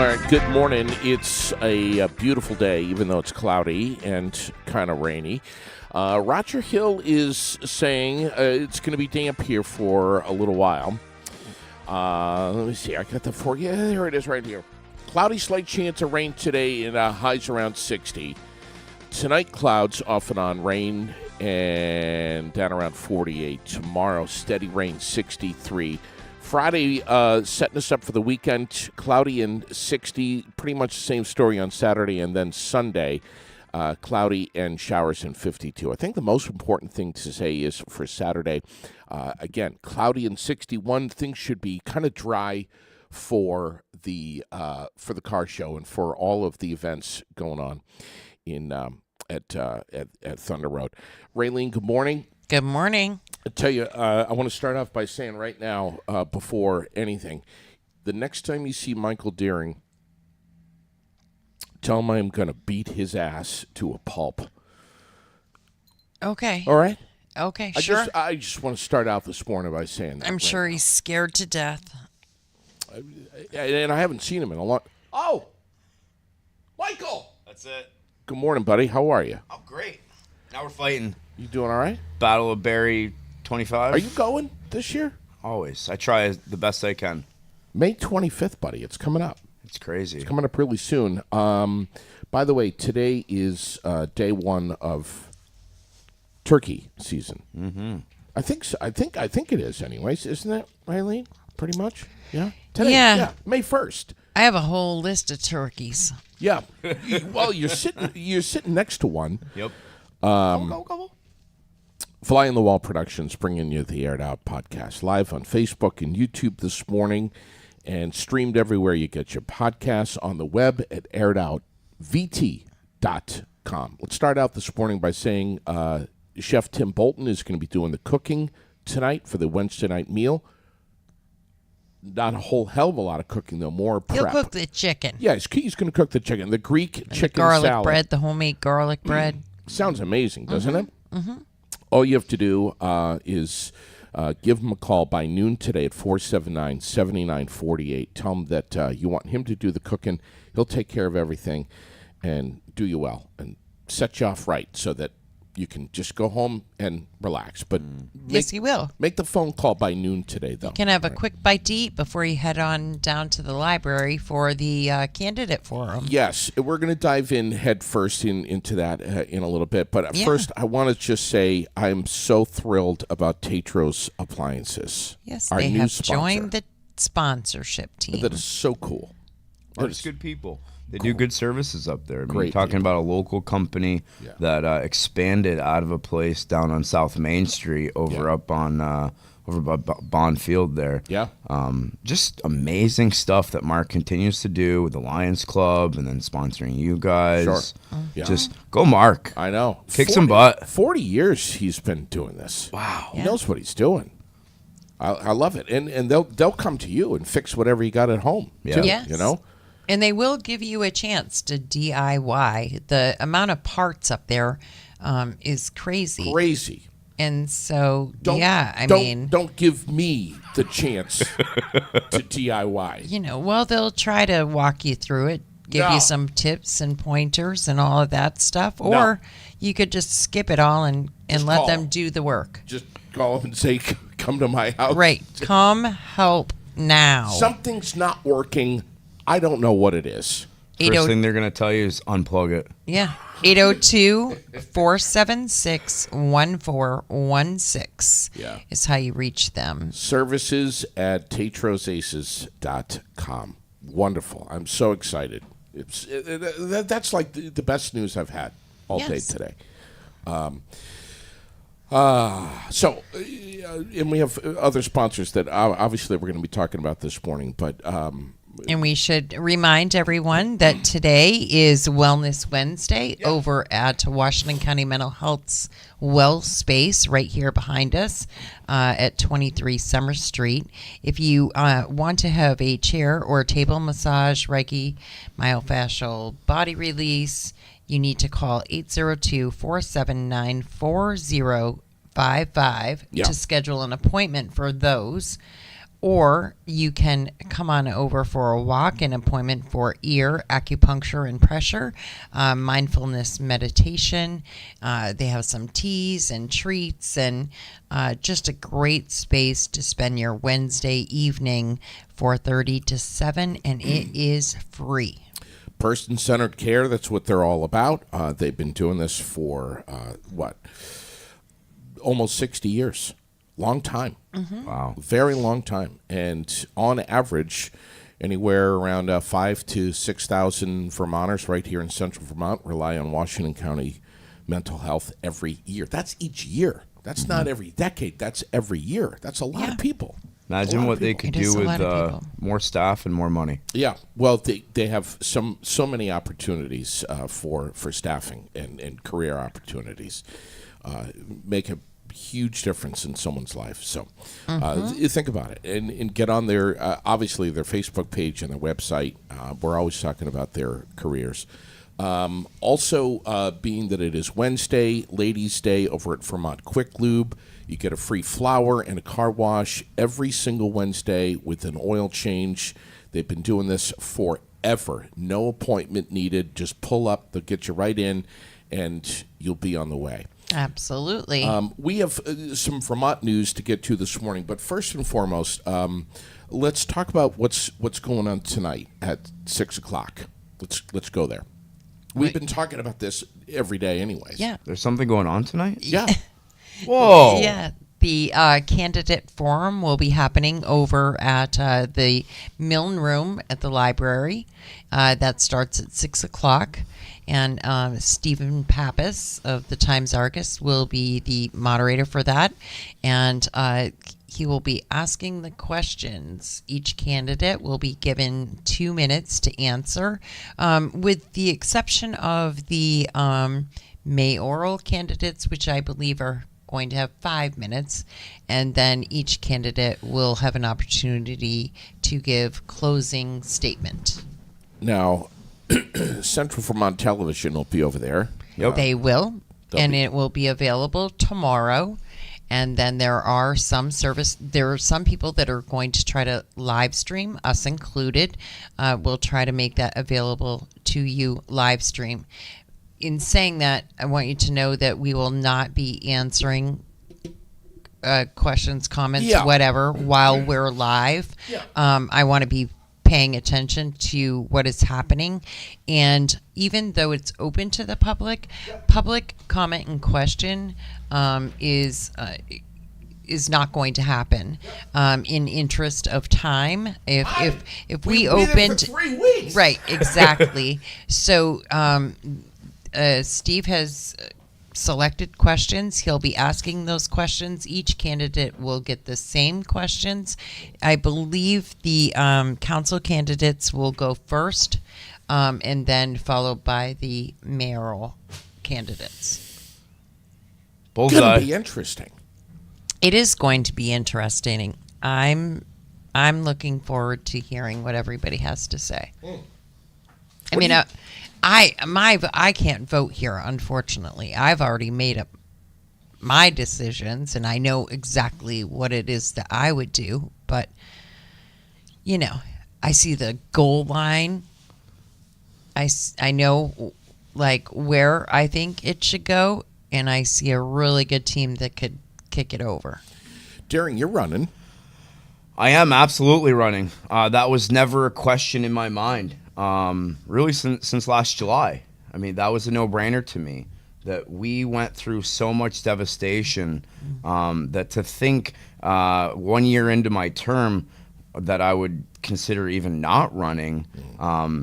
All right, good morning. It's a beautiful day, even though it's cloudy and kind of rainy. Roger Hill is saying it's going to be damp here for a little while. Let me see. I got the for you. There it is right here. Cloudy, slight chance of rain today and highs around 60. Tonight, clouds off and on, rain and down around 48. Tomorrow, steady rain, 63. Friday, setting us up for the weekend, cloudy and 60. Pretty much the same story on Saturday. And then Sunday, cloudy and showers in 52. I think the most important thing to say is for Saturday, again, cloudy and 61. Things should be kind of dry for the car show and for all of the events going on in at Thunder Road. Raylene, good morning. Good morning. I tell you, I want to start off by saying right now, before anything, the next time you see Michael Deering, tell him I'm going to beat his ass to a pulp. Okay. All right? Okay, sure. I just want to start out this morning by saying that. I'm sure he's scared to death. And I haven't seen him in a long... Oh! Michael! That's it. Good morning, buddy. How are you? I'm great. Now we're fighting. You doing all right? Battle of Barrie 25. Are you going this year? Always. I try the best I can. May 25th, buddy. It's coming up. It's crazy. It's coming up really soon. By the way, today is day one of turkey season. Mm-hmm. I think so. I think it is. Anyways, isn't it, Eileen? Pretty much. Yeah. Today. Yeah. May 1st. I have a whole list of turkeys. Yeah. Well, you're sitting next to one. Yep. Go. Fly on the Wall Productions bringing you the Aired Out podcast live on Facebook and YouTube this morning and streamed everywhere you get your podcasts on the web at airedoutvt.com. Let's start out this morning by saying Chef Tim Bolton is going to be doing the cooking tonight for the Wednesday night meal. Not a whole hell of a lot of cooking, though. More prep. He'll cook the chicken. Yeah, he's going to cook the chicken. The Greek And chicken the garlic salad. bread, the homemade garlic bread. Sounds amazing, doesn't it? Mm-hmm. All you have to do is give him a call by noon today at 479-7948. Tell him that you want him to do the cooking. He'll take care of everything and do you well and set you off right so that you can just go home and relax. But Yes, he will. make the phone call by noon today, though. You can have a quick bite to eat before you head on down to the library for the candidate forum. Yes, we're going to dive in head first into that in a little bit. But first, I want to just say I'm so thrilled about Tetros Appliances. Yes, our they new have sponsor. joined the sponsorship team. That is so cool. They're just good people. They do good services up there. I mean, Great you're talking people. about a local company that expanded out of a place down on South Main Street up on over by Bond Field there. Yeah. Just amazing stuff that Mark continues to do with the Lions Club and then sponsoring you guys. Sure. Yeah. Just go, Mark. I know. Kick some butt. 40 years he's been doing this. Wow. He knows what he's doing. I love it. And they'll come to you and fix whatever you got at home. Yeah. Too, Yes. You know? And they will give you a chance to DIY. The amount of parts up there is crazy. Crazy. And so, Don't give me the chance to DIY. Well, they'll try to walk you through it, give No. you some tips and pointers and all of that stuff. Or you could just skip it all and let call. them do the work. Just call them and say, come to my house. Right. Come help now. Something's not working. I don't know what it is. First thing they're going to tell you is unplug it. Yeah. 802-476-1416 is how you reach them. Services at tetrosaces.com. Wonderful. I'm so excited. That's like the best news I've had all day today. And we have other sponsors that obviously we're going to be talking about this morning, but and we should remind everyone that today is Wellness Wednesday over at Washington County Mental Health's Well Space right here behind us at 23 Summer Street. If you want to have a chair or table massage, Reiki, myofascial body release, you need to call 802-479-4055 to schedule an appointment for those. or you can come on over for a walk-in appointment for ear acupuncture and pressure, mindfulness meditation. They have some teas and treats, and just a great space to spend your Wednesday evening, 4:30 to 7, and it is free. Person-centered care, that's what they're all about. They've been doing this for, almost 60 years. Long time. Wow. Very long time. And on average, anywhere around 5,000 to 6,000 Vermonters right here in central Vermont rely on Washington County mental health every year. That's each year. That's not every decade. That's every year. That's a lot of people. Imagine what they could do with more staff and more money. Yeah, well, they have so many opportunities for staffing and career opportunities. Make a huge difference in someone's life. So you think about it and get on their, obviously, their Facebook page and their website. We're always talking about their careers. Also, being that it is Wednesday, Ladies' Day over at Vermont Quick Lube, you get a free flower and a car wash every single Wednesday with an oil change. They've been doing this forever. No appointment needed. Just pull up. They'll get you right in, and you'll be on the way. Absolutely. We have some Vermont news to get to this morning, but first and foremost, let's talk about what's going on tonight at 6 o'clock. Let's go there. We've been talking about this every day anyways. Yeah. There's something going on tonight? Yeah. Whoa. Yeah. The candidate forum will be happening over at the Milne Room at the library. That starts at 6 o'clock. And Stephen Pappas of the Times-Argus will be the moderator for that. And he will be asking the questions. Each candidate will be given 2 minutes to answer, with the exception of the mayoral candidates, which I believe are going to have 5 minutes, and then each candidate will have an opportunity to give closing statement. Now, Central Vermont Television will be over there. Yep. They will, and it will be available tomorrow. And then there are some people that are going to try to live stream, us included. We'll try to make that available to you live stream. In saying that, I want you to know that we will not be answering questions, comments, whatever, while we're live. Yeah. I want to be paying attention to what is happening. And even though it's open to the public, public comment and question is not going to happen in interest of time. If we opened for 3 weeks. Right, exactly. So Steve has selected questions. He'll be asking those questions. Each candidate will get the same questions. I believe the council candidates will go first, and then followed by the mayoral candidates. It's going to be interesting. It is going to be interesting. I'm looking forward to hearing what everybody has to say. I mean, I can't vote here, unfortunately. I've already made up my decisions, and I know exactly what it is that I would do. But, you know, I see the goal line. I know, like, where I think it should go, and I see a really good team that could kick it over. Darren, you're running. I am absolutely running. That was never a question in my mind. Really since last July. I mean, that was a no-brainer to me, that we went through so much devastation, that to think 1 year into my term that I would consider even not running,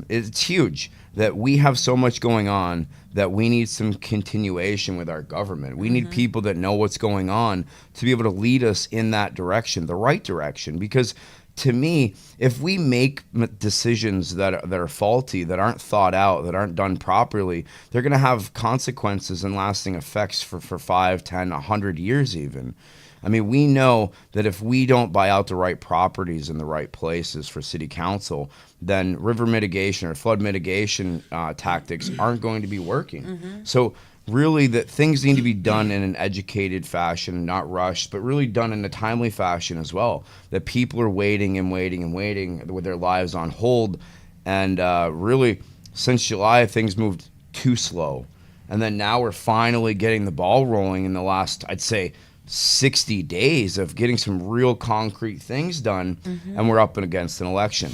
it's huge. That we have so much going on that we need some continuation with our government. We need people that know what's going on to be able to lead us in that direction, the right direction. Because to me, if we make decisions that are faulty, that aren't thought out, that aren't done properly, they're going to have consequences and lasting effects for 5, 10, 100 years even. I mean, we know that if we don't buy out the right properties in the right places for city council, then river mitigation or flood mitigation tactics aren't going to be working. So really that things need to be done in an educated fashion, not rushed, but really done in a timely fashion as well. That people are waiting and waiting and waiting with their lives on hold. And really, since July, things moved too slow. And then now we're finally getting the ball rolling in the last, I'd say, 60 days of getting some real concrete things done, and we're up and against an election.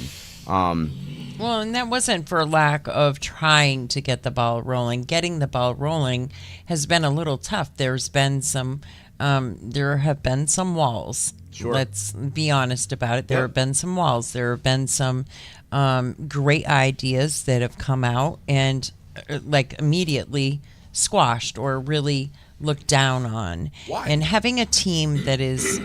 Well, and that wasn't for lack of trying to get the ball rolling. Getting the ball rolling has been a little tough. There's been some, there have been some walls. Sure. Let's be honest about it. There have been some walls. There have been some great ideas that have come out and like immediately squashed or really looked down on. Why? And having a team that is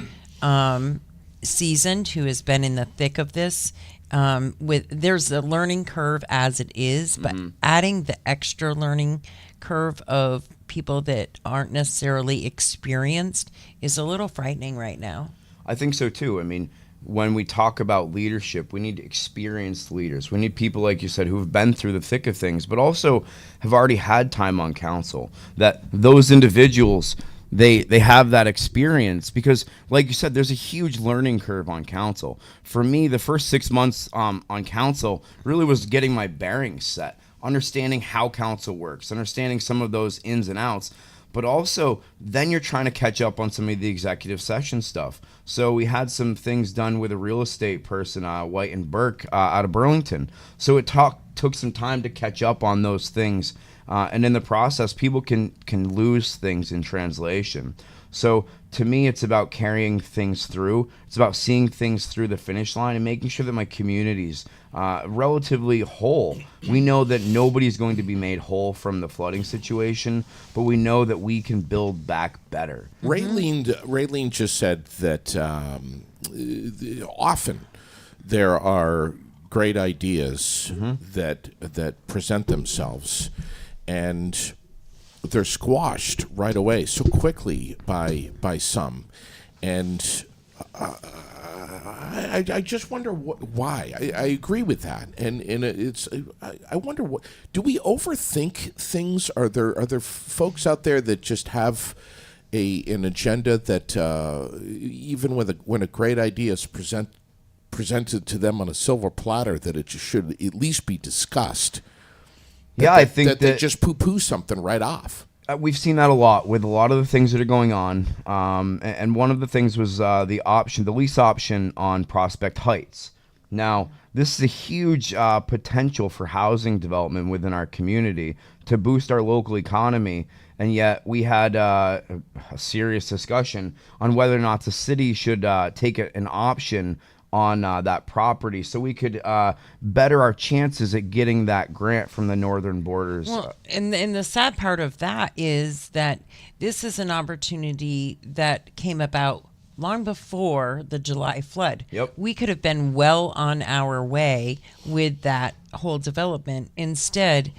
seasoned, who has been in the thick of this, there's a learning curve as it is, but adding the extra learning curve of people that aren't necessarily experienced is a little frightening right now. I think so too. I mean, when we talk about leadership, we need experienced leaders. We need people, like you said, who have been through the thick of things, but also have already had time on council. That those individuals, they have that experience because, like you said, there's a huge learning curve on council. For me, the first 6 months on council really was getting my bearings set, understanding how council works, understanding some of those ins and outs. But also, then you're trying to catch up on some of the executive session stuff. So we had some things done with a real estate person, White and Burke, out of Burlington. So it took some time to catch up on those things. And in the process, people can lose things in translation. So to me, it's about carrying things through. It's about seeing things through the finish line and making sure that my community's relatively whole. We know that nobody's going to be made whole from the flooding situation, but we know that we can build back better. Raylene just said that often there are great ideas that present themselves, and they're squashed right away so quickly by some, and I just wonder why. I agree with that, and it's I wonder what do we overthink things? Are there folks out there that just have an agenda that even when a great idea is presented to them on a silver platter, that it just should at least be discussed? I think that they just poo-poo something right off. We've seen that a lot with a lot of the things that are going on. And one of the things was the lease option on Prospect Heights. Now, this is a huge potential for housing development within our community to boost our local economy. And yet we had a serious discussion on whether or not the city should take an option on that property so we could better our chances at getting that grant from the Northern Borders. Well, and the sad part of that is that this is an opportunity that came about long before the July flood. Yep. We could have been well on our way with that whole development. Instead,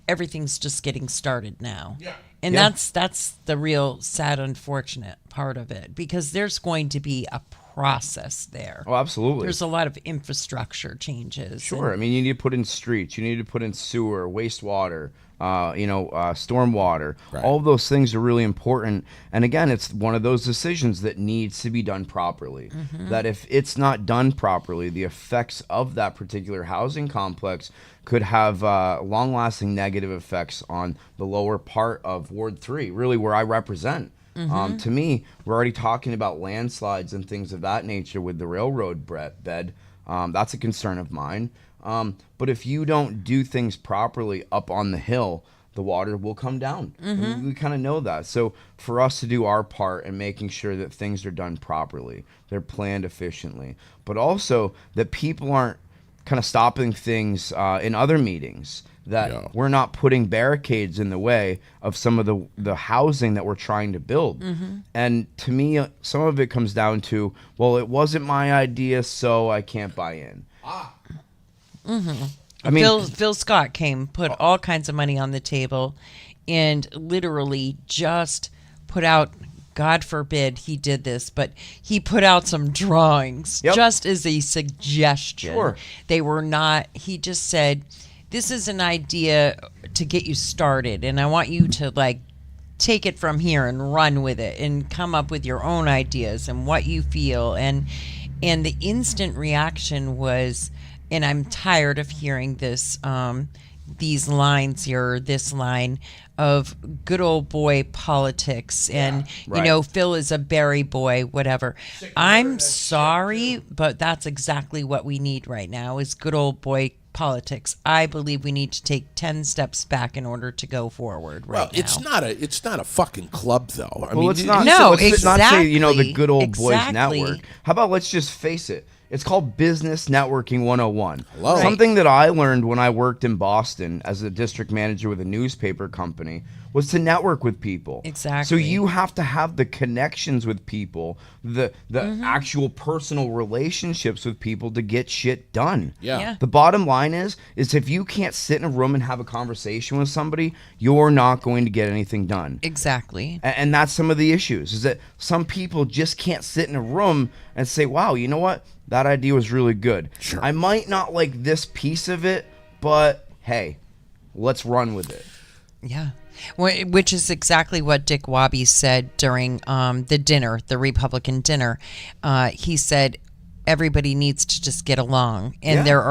everything's just getting started now. Yeah. And that's the real sad, unfortunate part of it, because there's going to be a process there. Oh, absolutely. There's a lot of infrastructure changes. Sure. I mean, you need to put in streets, you need to put in sewer, wastewater, stormwater. Right. All of those things are really important. And again, it's one of those decisions that needs to be done properly. That if it's not done properly, the effects of that particular housing complex could have long-lasting negative effects on the lower part of Ward 3, really where I represent. To me, we're already talking about landslides and things of that nature with the railroad bed. That's a concern of mine. But if you don't do things properly up on the hill, the water will come down. We kind of know that. So for us to do our part in making sure that things are done properly, they're planned efficiently, but also that people aren't kind of stopping things in other meetings, that we're not putting barricades in the way of some of the housing that we're trying to build. And to me, some of it comes down to, well, it wasn't my idea, so I can't buy in. I mean, Phil Scott put all kinds of money on the table, and literally just put out, God forbid he did this, but he put out some drawings just as a suggestion. Sure. They were not, he just said, this is an idea to get you started, and I want you to like take it from here and run with it and come up with your own ideas and what you feel. And the instant reaction was, and I'm tired of hearing this, these lines here, this line of good old boy politics, and right. you know, Phil is a Barry boy, whatever. I'm sorry, but that's exactly what we need right now is good old boy politics. I believe we need to take 10 steps back in order to go forward right now. It's not a fucking club though. I Well, mean, let's not, No, let's not say, you know, the good old exactly. boys network. How about let's just face it? It's called Business Networking 101. Hello. Right. Something that I learned when I worked in Boston as a district manager with a newspaper company was to network with people. Exactly. So you have to have the connections with people, the actual personal relationships with people to get shit done. Yeah. The bottom line is if you can't sit in a room and have a conversation with somebody, you're not going to get anything done. Exactly. And that's some of the issues, is that some people just can't sit in a room and say, wow, you know what? That idea was really good. Sure. I might not like this piece of it, but hey, let's run with it. Yeah. Which is exactly what Dick Wabi said during the dinner, the Republican dinner. He said, everybody needs to just get along. And Yeah.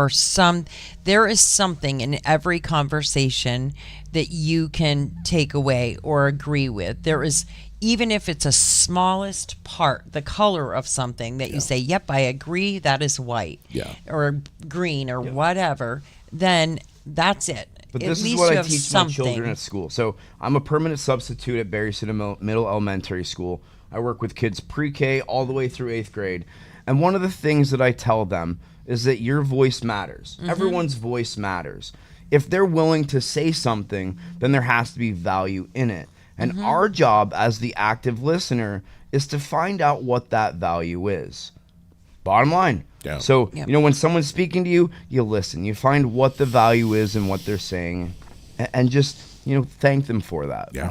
there is something in every conversation that you can take away or agree with. There is, even if it's a smallest part, the color of something that you say, yep, I agree, that is white. Yeah. Or green or whatever, then that's it. But At this is least what you I have teach something. my children at school. So I'm a permanent substitute at Barry City Middle Elementary School. I work with kids pre-K all the way through 8th grade. And one of the things that I tell them is that your voice matters. Everyone's voice matters. If they're willing to say something, then there has to be value in it. And our job as the active listener is to find out what that value is. Bottom line. Yeah. So, Yep. you know, when someone's speaking to you, you listen. You find what the value is in what they're saying, and just, you know, thank them for that. Yeah.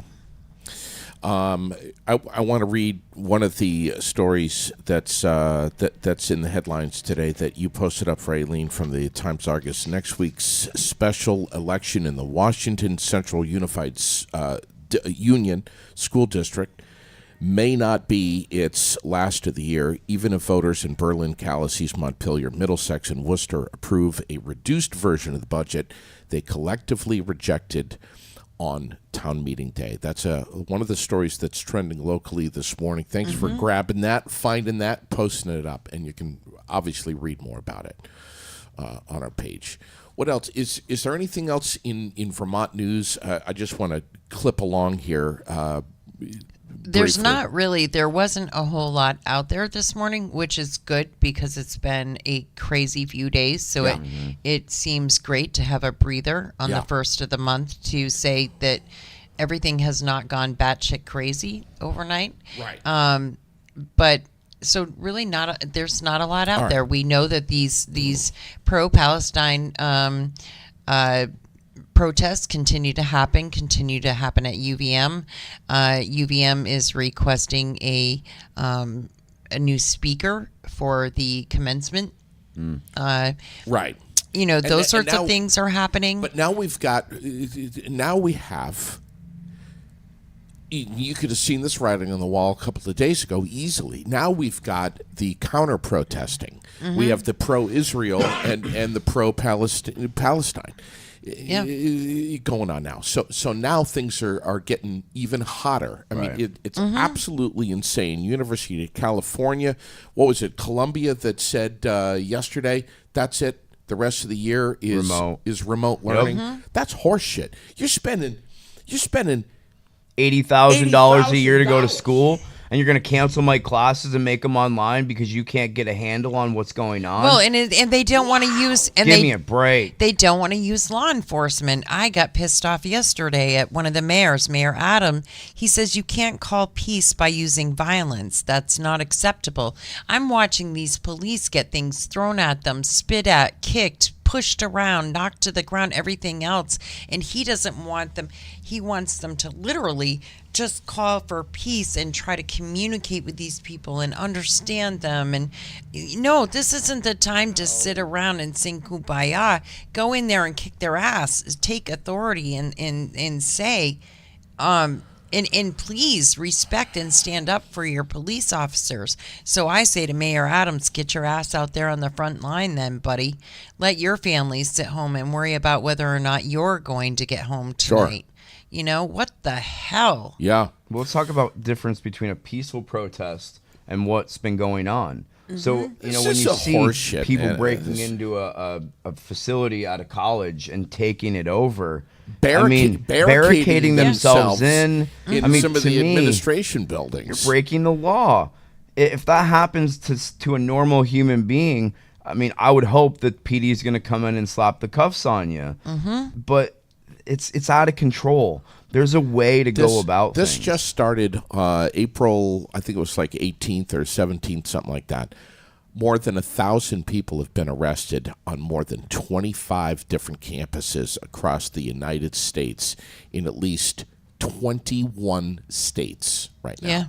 I want to read one of the stories that's that's in the headlines today that you posted up for Aileen from the Times Argus. Next week's special election in the Washington Central Unified Union School District may not be its last of the year, even if voters in Berlin, Calais, Montpelier, Middlesex, and Worcester approve a reduced version of the budget they collectively rejected on town meeting day. That's one of the stories that's trending locally this morning. Thanks for grabbing that, finding that, posting it up, and you can obviously read more about it on our page. What else? Is there anything else in Vermont news? I just want to clip along here. There's briefly. not really. There wasn't a whole lot out there this morning, which is good because it's been a crazy few days. So it seems great to have a breather on Yeah. the first of the month to say that everything has not gone batshit crazy overnight. Right. But so really there's not a lot out right. there. We know that these pro-Palestine protests continue to happen at UVM. UVM is requesting a new speaker for the commencement. Right. You know, those sorts now- of things are happening. But now we have. You could have seen this writing on the wall a couple of days ago easily. Now we've got the counter-protesting. We have the pro-Israel and the pro-Palestine. Going on now. So now things are getting even hotter. I mean, it's absolutely insane. University of California, what was it, Columbia that said yesterday, that's it, the rest of the year is remote learning. That's horseshit. You're spending $80,000 a year to go to school, and you're going to cancel my classes and make them online because you can't get a handle on what's going on? Well, and they don't want to use. And Give me a break. They don't want to use law enforcement. I got pissed off yesterday at one of the mayors, Mayor Adam. He says you can't call peace by using violence. That's not acceptable. I'm watching these police get things thrown at them, spit at, kicked, pushed around, knocked to the ground, everything else. And he doesn't want them. He wants them to literally just call for peace and try to communicate with these people and understand them. And no, this isn't the time to sit around and sing kumbaya. Go in there and kick their ass, take authority and say, and please respect and stand up for your police officers. So I say to Mayor Adams, get your ass out there on the front line then, buddy. Let your families sit home and worry about whether or not you're going to get home tonight. You know, what the hell? Yeah. Well, let's talk about difference between a peaceful protest and what's been going on. So, you This know, when is you a see horseshit, people man. breaking This- into a facility at a college and taking it over, Barricading barricading themselves in. in I mean, some of to the me, administration buildings. breaking the law. If that happens to a normal human being, I mean, I would hope that PD is going to come in and slap the cuffs on you. But it's out of control. There's a way to go about this things. just started April, I think it was like 18th or 17th, something like that. More than 1,000 people have been arrested on more than 25 different campuses across the United States in at least 21 states right now. Yeah.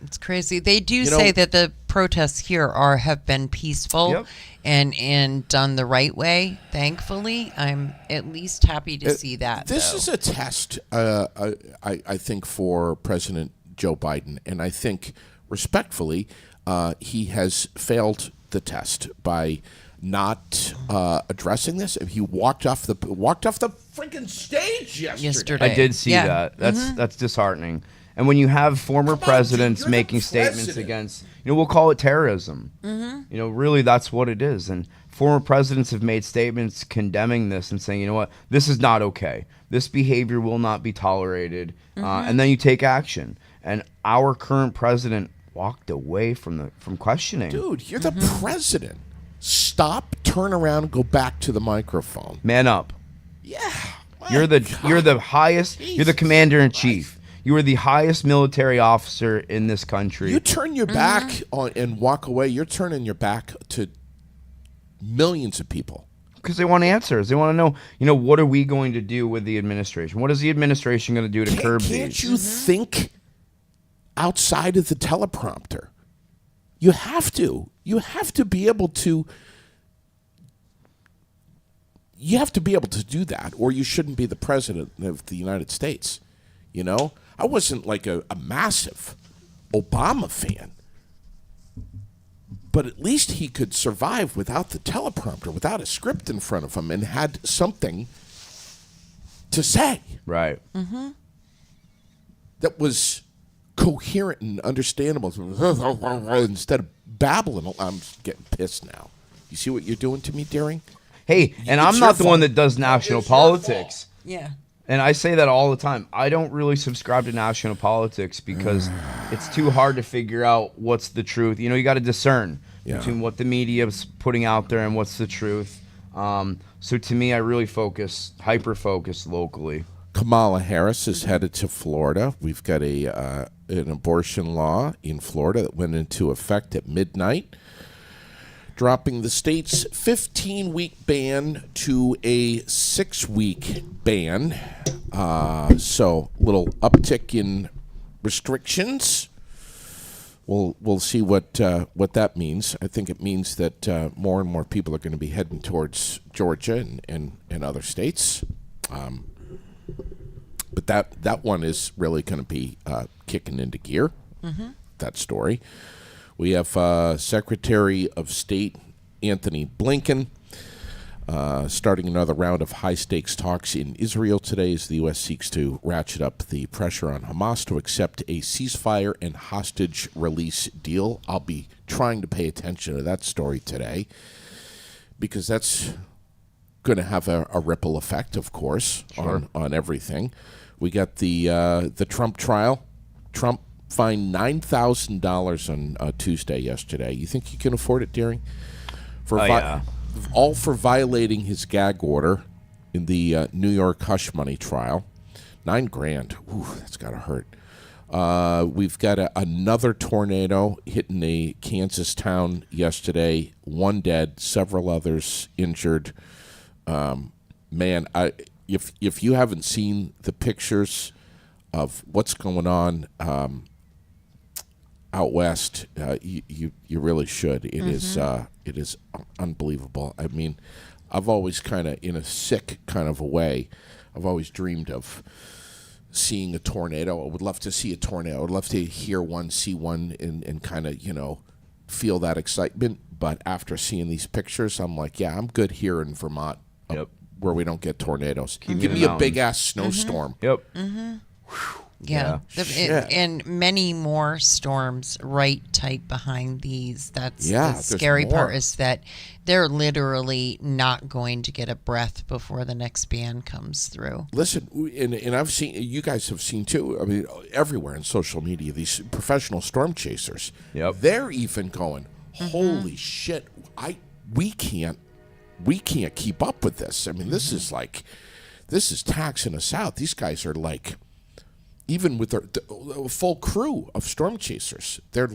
It's crazy. They do know- say that the protests here have been peaceful Yep. and done the right way. Thankfully, I'm at least happy to see that. This though. is a test, I think, for President Joe Biden, and I think, respectfully, he has failed the test by not addressing this. He walked off the freaking stage yesterday. I did see Yeah. that. That's disheartening. And when you have former presidents you're the making statements president. against, we'll call it terrorism. Really, that's what it is. And former presidents have made statements condemning this and saying, you know what, this is not okay. This behavior will not be tolerated. And then you take action. And our current president walked away from questioning. Dude, you're the president. Stop, turn around, go back to the microphone. Man up. Yeah. You're the highest. You're the commander in chief. You are the highest military officer in this country. You turn your back on and walk away. You're turning your back to millions of people. Because they want answers. They want to know, what are we going to do with the administration? What is the administration going to do to curb Can't these? you think outside of the teleprompter? You have to. You have to be able to. You have to be able to do that, or you shouldn't be the president of the United States. I wasn't like a massive Obama fan, but at least he could survive without the teleprompter, without a script in front of him, and had something to say Right. that was coherent and understandable instead of babbling. I'm getting pissed now. You see what you're doing to me, Deering? Hey, and It's I'm your not the one fault. that does national It's your politics. Yeah. And I say that all the time. I don't really subscribe to national politics because it's too hard to figure out what's the truth. You got to discern between what the media is putting out there and what's the truth. So to me, I really hyper-focus locally. Kamala Harris is headed to Florida. We've got an abortion law in Florida that went into effect at midnight, dropping the state's 15-week ban to a 6-week ban. So, little uptick in restrictions. We'll see what that means. I think it means that more and more people are going to be heading towards Georgia and other states. But that one is really going to be kicking into gear, that story. We have Secretary of State Anthony Blinken starting another round of high-stakes talks in Israel today as the U.S. seeks to ratchet up the pressure on Hamas to accept a ceasefire and hostage release deal. I'll be trying to pay attention to that story today because that's going to have a ripple effect, of course, on everything. We got the Trump trial. Trump fined $9,000 on Tuesday yesterday. You think you can afford it, Deering? All for violating his gag order in the New York hush money trial. $9,000. Ooh, that's got to hurt. We've got another tornado hitting a Kansas town yesterday. 1 dead, several others injured. Man, if you haven't seen the pictures of what's going on out west, you really should. It is unbelievable. I mean, I've always kind of, in a sick kind of a way, I've always dreamed of seeing a tornado. I would love to see a tornado. I would love to hear one, see one, and kind of, feel that excitement. But after seeing these pictures, I'm like, yeah, I'm good here in Vermont, Yep. where we don't get tornadoes. Keep Give me me in a the big mountains. ass snowstorm. Yep. Yeah. Shit. And many more storms right tight behind these. That's Yeah, the there's scary more. part, is that they're literally not going to get a breath before the next band comes through. Listen, and I've seen, you guys have seen too, I mean, everywhere in social media, these professional storm chasers, Yep. they're even going, holy shit, we can't keep up with this. I mean, this is taxing us out. These guys are like, even with their full crew of storm chasers, they're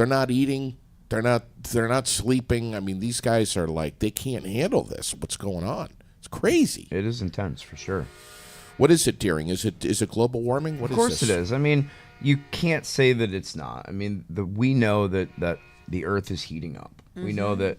not eating, they're not sleeping. I mean, these guys are like, they can't handle this. What's going on? It's crazy. It is intense for sure. What is it, Deering? Is it global warming? What Of is course this? it is. I mean, you can't say that it's not. I mean, we know that the Earth is heating up. We know that,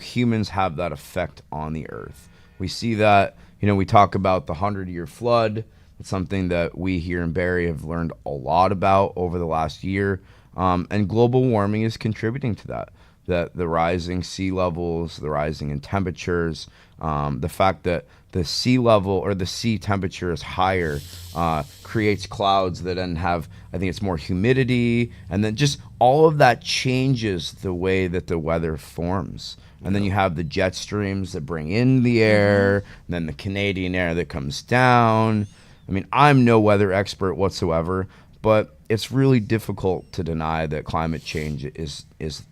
humans have that effect on the Earth. We see that, we talk about the 100-year flood. It's something that we here in Barrie have learned a lot about over the last year. And global warming is contributing to that. The rising sea levels, the rising in temperatures, the fact that the sea level or the sea temperature is higher creates clouds that then have, I think it's more humidity, and then just all of that changes the way that the weather forms. And then you have the jet streams that bring in the air, and then the Canadian air that comes down. I mean, I'm no weather expert whatsoever, but it's really difficult to deny that climate change is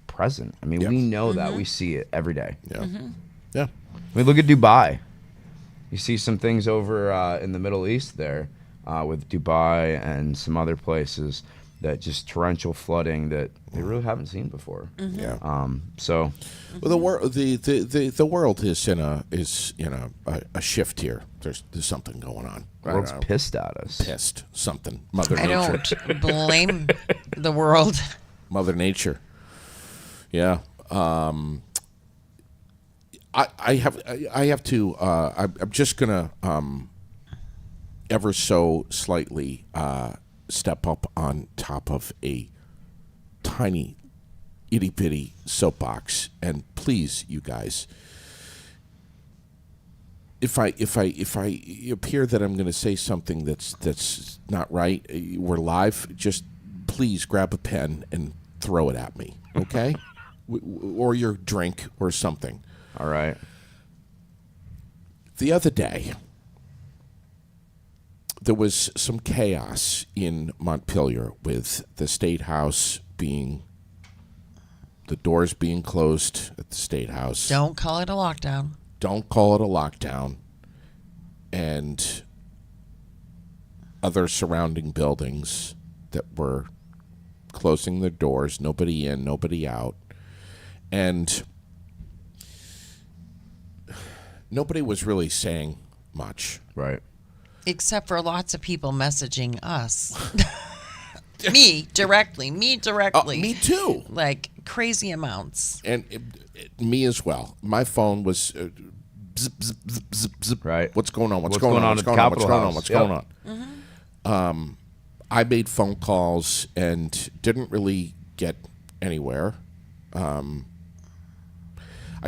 present. I mean, Yep. we know that. We see it every day. Yeah. Yeah. I mean, look at Dubai. You see some things over in the Middle East there with Dubai and some other places that just torrential flooding that they really haven't seen before. Yeah. So Well, the world is in a shift here. There's something going on. the world's pissed at us. Pissed. Something. Mother I Nature. don't blame the world. Mother Nature. Yeah. I have to. I'm just gonna ever so slightly step up on top of a tiny itty bitty soapbox, and please, you guys, if I appear that I'm going to say something that's not right, we're live. Just please grab a pen and throw it at me, okay? Or your drink or something. All right. The other day, there was some chaos in Montpelier with the State House the doors being closed at the State House. Don't call it a lockdown. Don't call it a lockdown. And other surrounding buildings that were closing their doors, nobody in, nobody out. And nobody was really saying much. Right. Except for lots of people messaging us. Me directly. Me too. Like crazy amounts. And me as well. My phone was zip, zip, zip, zip, zip. Right. What's going on? What's going on at the Capitol House? What's Yep. going on? I made phone calls and didn't really get anywhere. I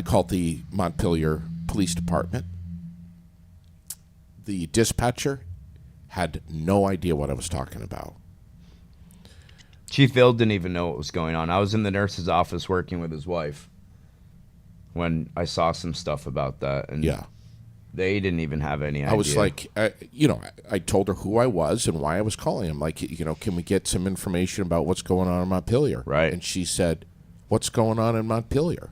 called the Montpelier Police Department. The dispatcher had no idea what I was talking about. Chief Ill didn't even know what was going on. I was in the nurse's office working with his wife when I saw some stuff about that, and Yeah. they didn't even have any idea. I was like, I told her who I was and why I was calling him. Like, can we get some information about what's going on in Montpelier? Right. And she said, what's going on in Montpelier?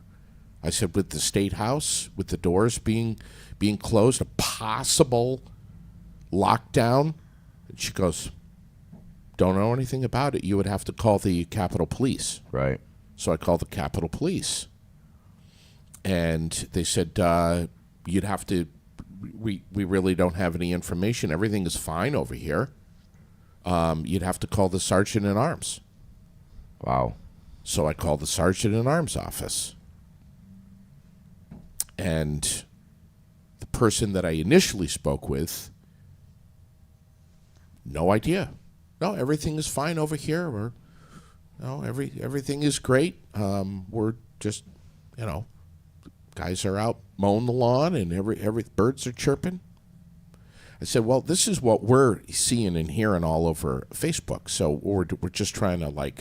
I said, with the State House, with the doors being closed, a possible lockdown. And she goes, don't know anything about it. You would have to call the Capitol Police. Right. So I called the Capitol Police. And they said, you'd have to. We really don't have any information. Everything is fine over here. You'd have to call the sergeant at arms. Wow. So I called the sergeant at arms office, and the person that I initially spoke with, no idea. No, everything is fine over here. Everything is great. We're just, guys are out mowing the lawn, and every birds are chirping. I said, well, this is what we're seeing and hearing all over Facebook. So we're just trying to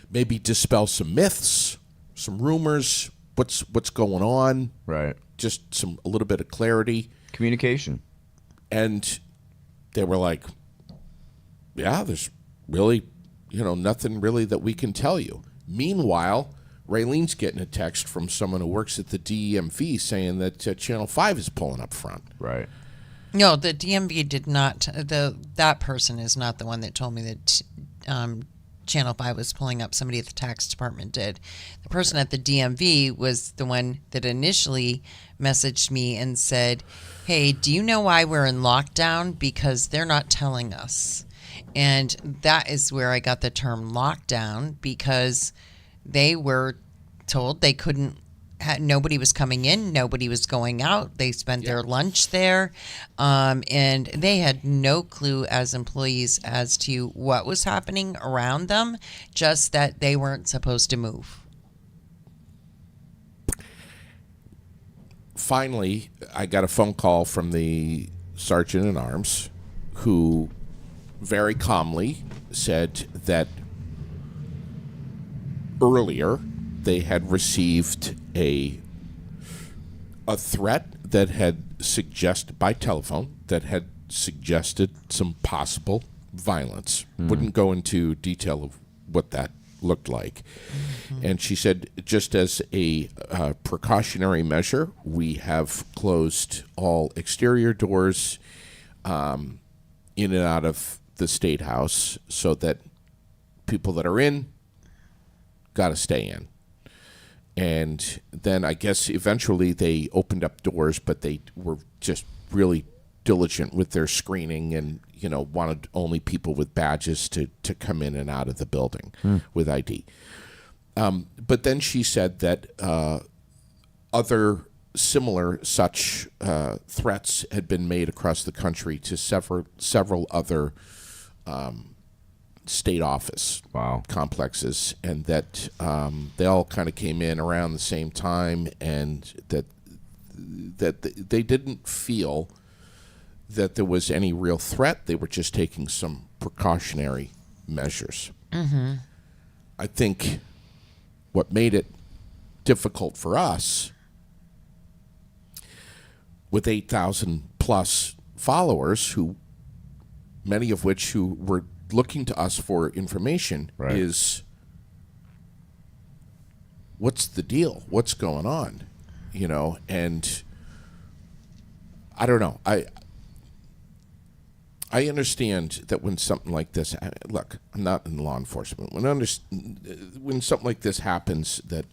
maybe dispel some myths, some rumors, what's going on. Right. Just a little bit of clarity. Communication. And they were like, yeah, there's really, nothing really that we can tell you. Meanwhile, Raylene's getting a text from someone who works at the DMV saying that Channel 5 is pulling up front. Right. No, the DMV did not. That person is not the one that told me that Channel 5 was pulling up. Somebody at the tax department did. The person at the DMV was the one that initially messaged me and said, hey, do you know why we're in lockdown? Because they're not telling us. And that is where I got the term lockdown, because they were told they couldn't. Nobody was coming in, nobody was going out. They spent their lunch there, and they had no clue as employees as to what was happening around them, just that they weren't supposed to move. Finally, I got a phone call from the sergeant at arms, who very calmly said that earlier they had received a threat that had suggested by telephone that had suggested some possible violence. Wouldn't go into detail of what that looked like. And she said, just as a precautionary measure, we have closed all exterior doors in and out of the State House so that people that are in got to stay in. And then I guess eventually they opened up doors, but they were just really diligent with their screening and, wanted only people with badges to come in and out of the building with ID. But then she said that other similar such threats had been made across the country to several other state office complexes, and that they all kind of came in around the same time, and that they didn't feel that there was any real threat. They were just taking some precautionary measures. I think what made it difficult for us, with 8,000 plus followers, many of which who were looking to us for information, is what's the deal? What's going on? And I don't know. I understand that when something like this, look, I'm not in law enforcement. When something like this happens, that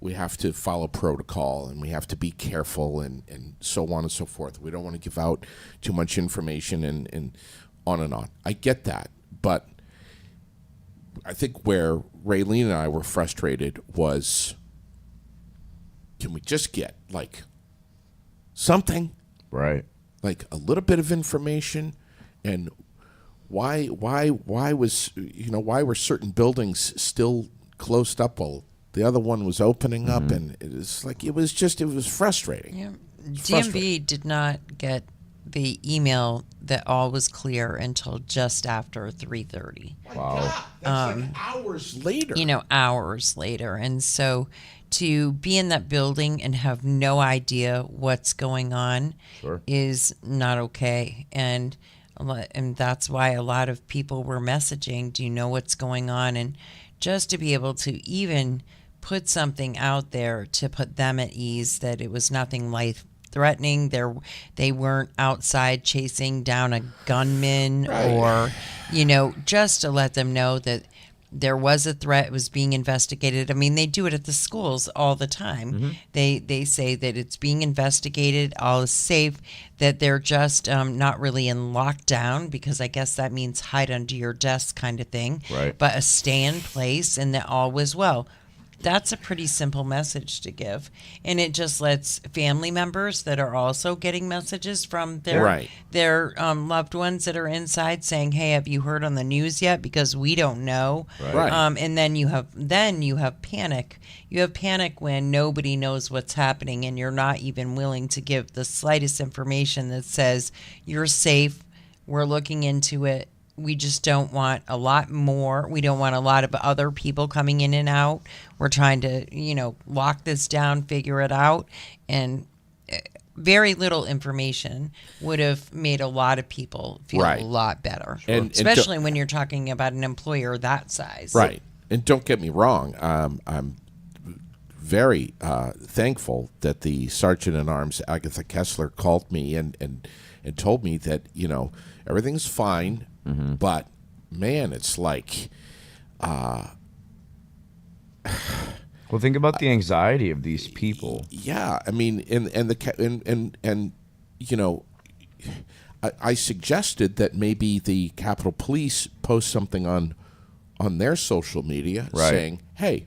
we have to follow protocol and we have to be careful and so on and so forth. We don't want to give out too much information and on and on. I get that. But I think where Raylene and I were frustrated was, can we just get something? Right. Like a little bit of information, and why was why were certain buildings still closed up while the other one was opening up? And it was frustrating. Yeah. DMV did not get the email that all was clear until just after 3:30. Wow. That's hours later. Hours later. And so to be in that building and have no idea what's going on is not okay. And that's why a lot of people were messaging, do you know what's going on? And just to be able to even put something out there to put them at ease that it was nothing life-threatening. They weren't outside chasing down a gunman or, just to let them know that there was a threat. It was being investigated. I mean, they do it at the schools all the time. They say that it's being investigated, all is safe, that they're just not really in lockdown, because I guess that means hide under your desk kind of thing. Right. But a stay in place and that all was well. That's a pretty simple message to give. And it just lets family members that are also getting messages from their Right. their loved ones that are inside saying, "Hey, have you heard on the news yet? Because we don't know." Right. And then you have panic. You have panic when nobody knows what's happening, and you're not even willing to give the slightest information that says you're safe. We're looking into it. We just don't want a lot more. We don't want a lot of other people coming in and out. We're trying to, lock this down, figure it out. And very little information would have made a lot of people feel Right. a lot better. And especially when you're talking about an employer that size. Right. And don't get me wrong, I'm very thankful that the Sergeant at Arms, Agatha Kessler, called me and told me that, everything's fine, but, man, it's like... Well, think about the anxiety of these people. Yeah, I mean, I suggested that maybe the Capitol Police post something on their social media Right. saying, "Hey,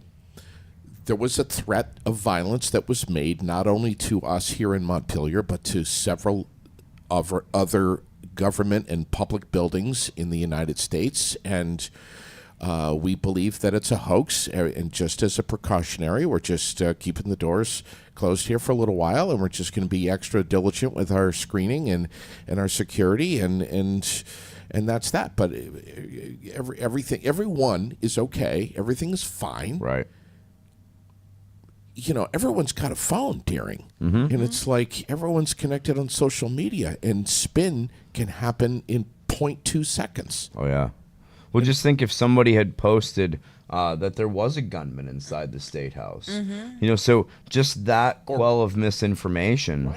there was a threat of violence that was made not only to us here in Montpelier, but to several other government and public buildings in the United States, and we believe that it's a hoax, and just as a precautionary, we're just keeping the doors closed here for a little while, and we're just going to be extra diligent with our screening and our security, and that's that. But everyone is okay. Everything is fine. Right. Everyone's got a phone, Deering. And it's like everyone's connected on social media, and spin can happen in 0.2 seconds. Oh, yeah. Well, just think if somebody had posted that there was a gunman inside the State House. So just that quell of misinformation.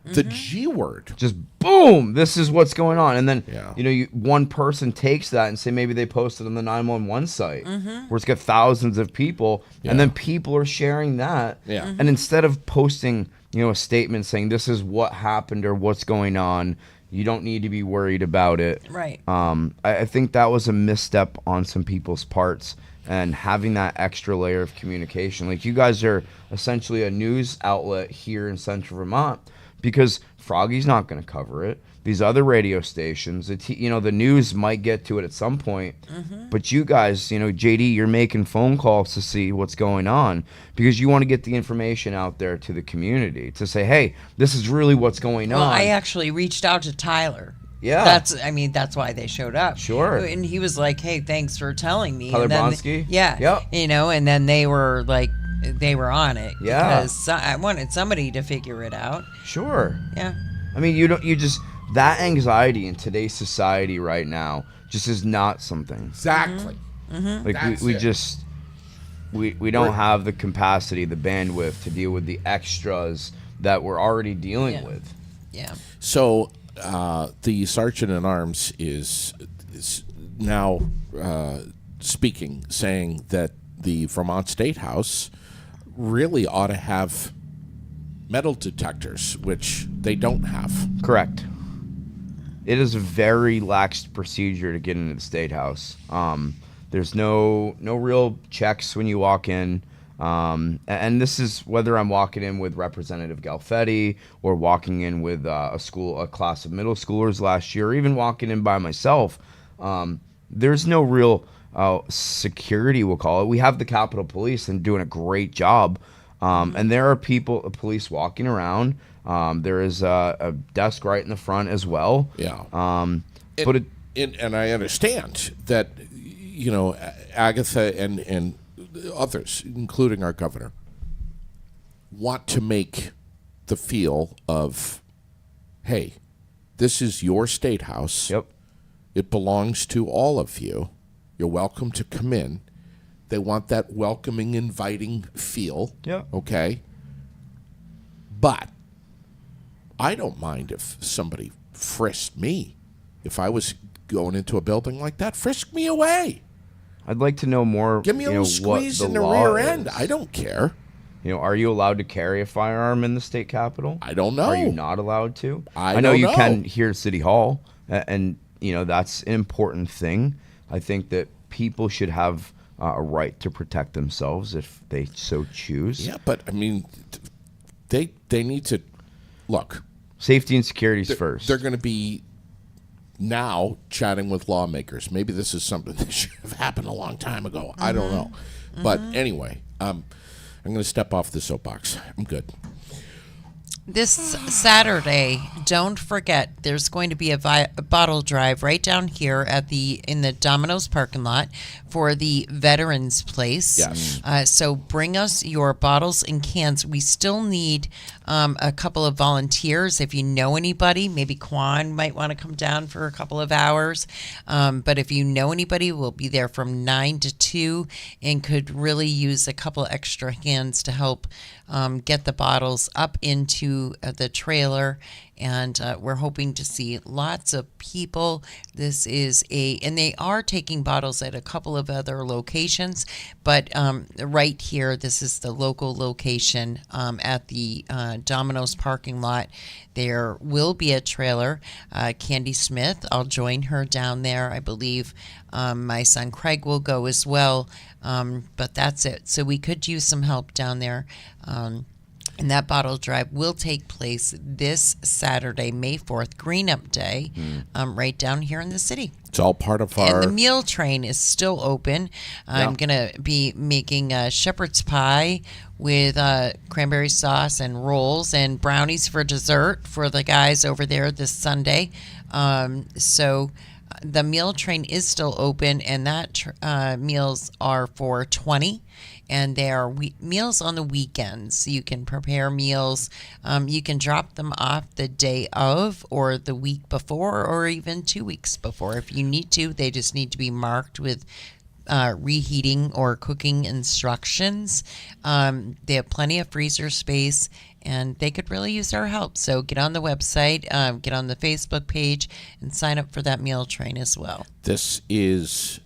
The G word. Just boom, this is what's going on. And then, Yeah. one person takes that and say maybe they posted on the 911 site where it's got thousands of people, and then people are sharing that. Yeah. And instead of posting, a statement saying this is what happened or what's going on, you don't need to be worried about it. Right. I think that was a misstep on some people's parts, and having that extra layer of communication. Like, you guys are essentially a news outlet here in Central Vermont, because Froggy's not going to cover it. These other radio stations, the news might get to it at some point, but you guys, JD, you're making phone calls to see what's going on because you want to get the information out there to the community to say, hey, this is really what's going Well, on. I actually reached out to Tyler. Yeah. That's why they showed up. Sure. And he was like, "Hey, thanks for telling me." Tyler And then Bronski? Yeah. Yep. And then they were like, they were on it. Yeah. Because I wanted somebody to figure it out. Sure. Yeah. I mean, that anxiety in today's society right now just is not something. Exactly. Like, That's we it. just, we don't have the capacity, the bandwidth to deal with the extras that we're already dealing Yeah. with. Yeah. So the Sergeant at Arms is now speaking, saying that the Vermont State House really ought to have metal detectors, which they don't have. Correct. It is a very lax procedure to get into the State House. There's no real checks when you walk in. And this is whether I'm walking in with Representative Galfetti or walking in with a class of middle schoolers last year, or even walking in by myself. There's no real security, we'll call it. We have the Capitol Police and doing a great job. And there are police walking around. There is a desk right in the front as well. Yeah. And I understand that, Agatha and others, including our governor, want to make the feel of, hey, this is your State House. Yep. It belongs to all of you. You're welcome to come in. They want that welcoming, inviting feel. Yeah. Okay. But I don't mind if somebody frisked me. If I was going into a building like that, frisk me away. I'd like to know more. Give me a little squeeze in the law rear is. end. I don't care. Are you allowed to carry a firearm in the state capitol? I don't know. Are you not allowed to? I know don't you know. can here at City Hall, and that's an important thing. I think that people should have a right to protect themselves if they so choose. Yeah, but I mean, they need to look. Safety and security is first. They're going to be now chatting with lawmakers. Maybe this is something that should have happened a long time ago. I don't know. But anyway, I'm going to step off the soapbox. I'm good. This Saturday, don't forget, there's going to be a bottle drive right down here in the Domino's parking lot for the Veterans Place. Yes. So bring us your bottles and cans. We still need a couple of volunteers. If you know anybody, maybe Quan might want to come down for a couple of hours. But if you know anybody, we'll be there from 9 to 2 and could really use a couple extra hands to help get the bottles up into the trailer, and we're hoping to see lots of people. And they are taking bottles at a couple of other locations, but right here, this is the local location at the Domino's parking lot. There will be a trailer. Candy Smith, I'll join her down there. I believe my son Craig will go as well, but that's it. So we could use some help down there. And that bottle drive will take place this Saturday, May 4th, Green Up Day, right down here in the city. It's all part of our... And the meal train is still open. I'm going to be making shepherd's pie with cranberry sauce and rolls and brownies for dessert for the guys over there this Sunday. So the meal train is still open, and that meals are for $20. And they are meals on the weekends. You can prepare meals. You can drop them off the day of or the week before or even 2 weeks before if you need to. They just need to be marked with reheating or cooking instructions. They have plenty of freezer space, and they could really use our help. So get on the website, get on the Facebook page, and sign up for that meal train as well. This is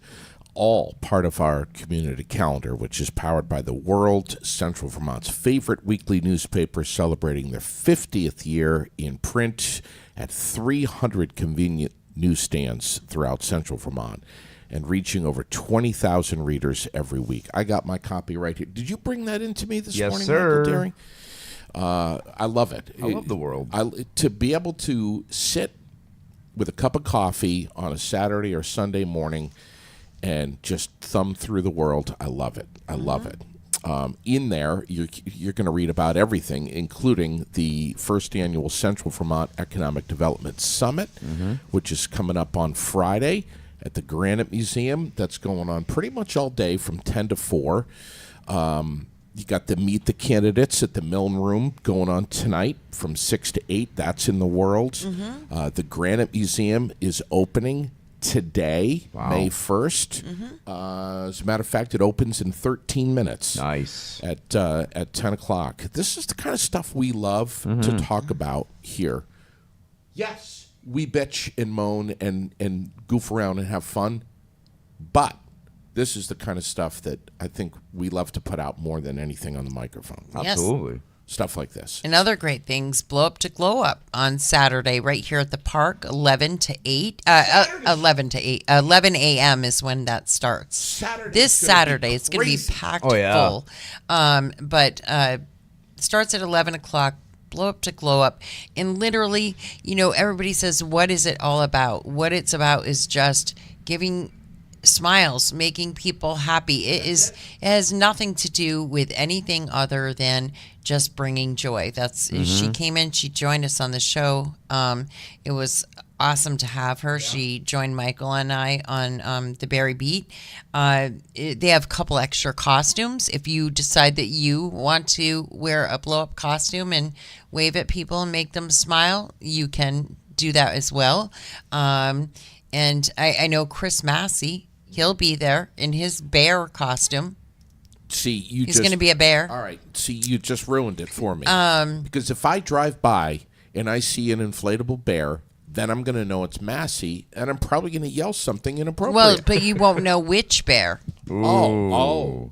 all part of our community calendar, which is powered by the World, Central Vermont's favorite weekly newspaper, celebrating their 50th year in print at 300 convenient newsstands throughout Central Vermont and reaching over 20,000 readers every week. I got my copy right here. Did you bring that into me this morning, sir. Michael Daring? I love it. I love the World. To be able to sit with a cup of coffee on a Saturday or Sunday morning and just thumb through the World. I love it. I love it. In there, you're going to read about everything, including the first annual Central Vermont Economic Development Summit, which is coming up on Friday at the Granite Museum. That's going on pretty much all day from 10 to 4. You got the Meet the Candidates at the Milne Room going on tonight from 6 to 8. That's in the World. The Granite Museum is opening today, May 1st. As a matter of fact, it opens in 13 minutes. Nice. At 10 o'clock. This is the kind of stuff we love to talk about here. Yes, we bitch and moan and goof around and have fun, but this is the kind of stuff that I think we love to put out more than anything on the microphone. Yes. Absolutely. Stuff like this. And other great things, Blow Up to Glow Up on Saturday right here at the park, 11 to 8. 11 to 8. 11 a.m. is when that starts. This Saturday, it's going to be packed full. But starts at 11 o'clock. Blow Up to Glow Up. And literally, everybody says, what is it all about? What it's about is just giving smiles, making people happy. It has nothing to do with anything other than just bringing joy. She came in, she joined us on the show. It was awesome to have her. She joined Michael and I on the Berry Beat. They have a couple extra costumes. If you decide that you want to wear a blow-up costume and wave at people and make them smile, you can do that as well. And I know Chris Massey, he'll be there in his bear costume. See, he's going to be a bear. All right. See, you just ruined it for me. Because if I drive by and I see an inflatable bear, then I'm going to know it's Massey, and I'm probably going to yell something inappropriate. Well, but you won't know which bear. Oh.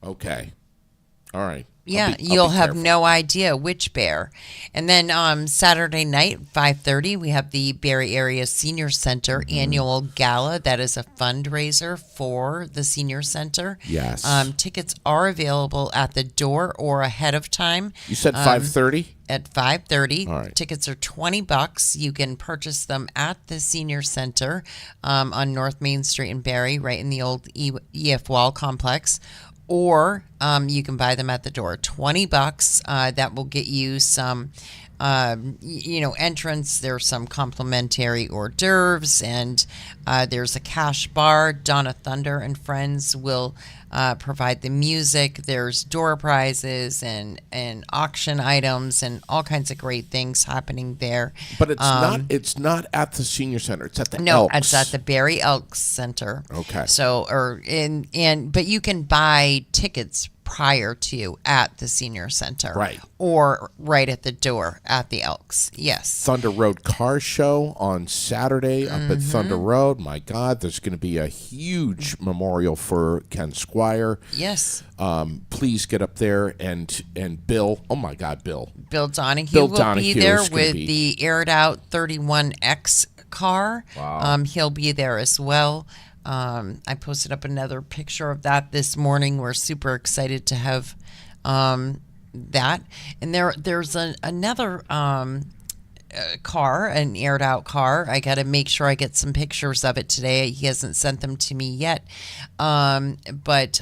Okay. All right. Yeah, I'll be you'll have careful. no idea which bear. And then Saturday night, 5:30, we have the Barrie Area Senior Center annual gala. That is a fundraiser for the senior center. Yes. Tickets are available at the door or ahead of time. You said 5:30? At 5:30. All right. Tickets are $20. You can purchase them at the senior center on North Main Street in Barrie, right in the old EF Wall complex. Or you can buy them at the door. $20. That will get you some, entrance. There's some complimentary hors d'oeuvres, and there's a cash bar. Donna Thunder and Friends will provide the music. There's door prizes and auction items and all kinds of great things happening there. But it's not at the senior center. It's at the No, Elks. it's at the Barrie Elks Center. Okay. So, but you can buy tickets prior to at the senior center, Right. or right at the door at the Elks. Yes. Thunder Road Car Show on Saturday up at Thunder Road. My God, there's going to be a huge memorial for Ken Squire. Yes. Please get up there and Bill. Oh my God, Bill. Bill Donahue Bill will Donahue be there is gonna with be- the aired out 31X car. Wow. He'll be there as well. I posted up another picture of that this morning. We're super excited to have that. And there's another car, an aired out car. I got to make sure I get some pictures of it today. He hasn't sent them to me yet. But